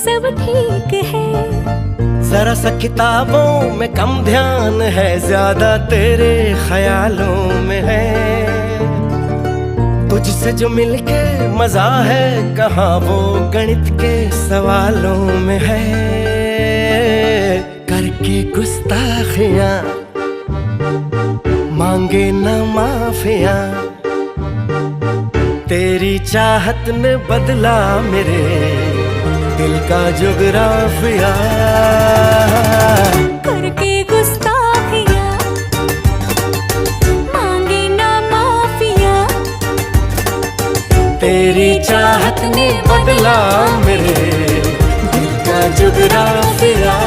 सब ठीक है। जरा सा किताबों में कम ध्यान है, ज्यादा तेरे ख्यालों में है। तुझसे जो मिलके मजा है, कहाँ वो गणित के सवालों में है। करके गुस्ताखियां मांगे न माफिया, तेरी चाहत ने बदला मेरे दिल का जुगराफिया। करके गुस्ताखियां मांगे ना माफिया, तेरी चाहत ने बदला मेरे दिल का जुगराफिया।